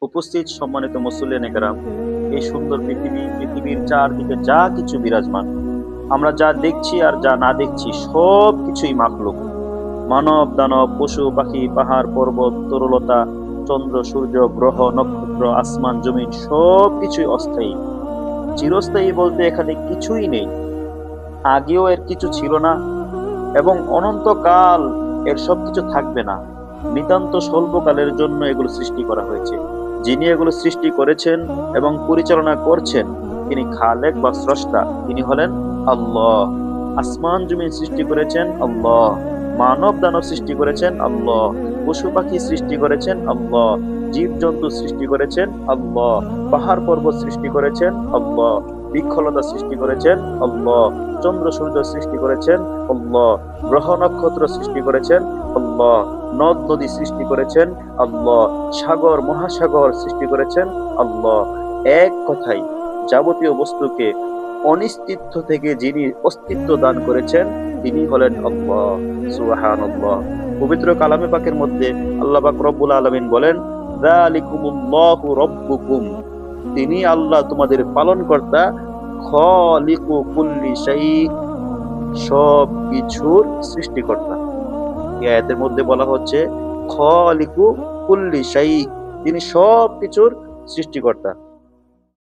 উপস্থিত সম্মানিত মুসল্লিয়ানে কেরাম, এই সুন্দর পৃথিবীর চারদিকে যা কিছু বিরাজমান, আমরা যা দেখছি আর যা না দেখছি সব কিছুই মাখলুক। মানব দানব পশু পাখি পাহাড় পর্বত তরুলতা, চন্দ্র সূর্য গ্রহ নক্ষত্র আসমান জমিন সব কিছুই অস্থায়ী। চিরস্থায়ী বলতে এখানে কিছুই নেই, আগেও এর কিছু ছিল না এবং অনন্তকাল এর সবকিছু থাকবে না। নিতান্ত স্বল্পকালের জন্য এগুলো সৃষ্টি করা হয়েছে। যিনি এগুলো সৃষ্টি করেছেন এবং পরিচালনা করছেন তিনি খালেক বা স্রষ্টা, তিনি হলেন আল্লাহ। আসমান জমিন সৃষ্টি করেছেন আল্লাহ, মানব দানব সৃষ্টি করেছেন আল্লাহ, পশু পাখি সৃষ্টি করেছেন আল্লাহ, জীব জন্তু সৃষ্টি করেছেন আল্লাহ, পাহাড় পর্বত সৃষ্টি করেছেন আল্লাহ, বৃক্ষলতা সৃষ্টি করেছেন আল্লাহ, চন্দ্র সূর্য সৃষ্টি করেছেন আল্লাহ, গ্রহ নক্ষত্র সৃষ্টি করেছেন আল্লাহ, নদ নদী সৃষ্টি করেছেন আল্লাহ, সাগর মহাসাগর সৃষ্টি করেছেন আল্লাহ। এক কথাই যাবতীয় বস্তুকে অনিস্তিত্ব থেকে যিনি অস্তিত্ব দান করেছেন তিনি হলেন আল্লাহ। সুবহানাল্লাহ। পবিত্র কালামে পাকের মধ্যে আল্লাহ পাক রব্বুল আলামিন বলেন, যালিকুমুল্লাহু রাব্বুকুম, তিনি আল্লাহ তোমাদের পালনকর্তা, খালিকু কুল্লি শাই, সব কিছুর সৃষ্টিকর্তা। এই আয়াতের মধ্যে বলা হচ্ছে খালিকু কুল্লি শাই, তিনি সব কিছুর সৃষ্টিকর্তা।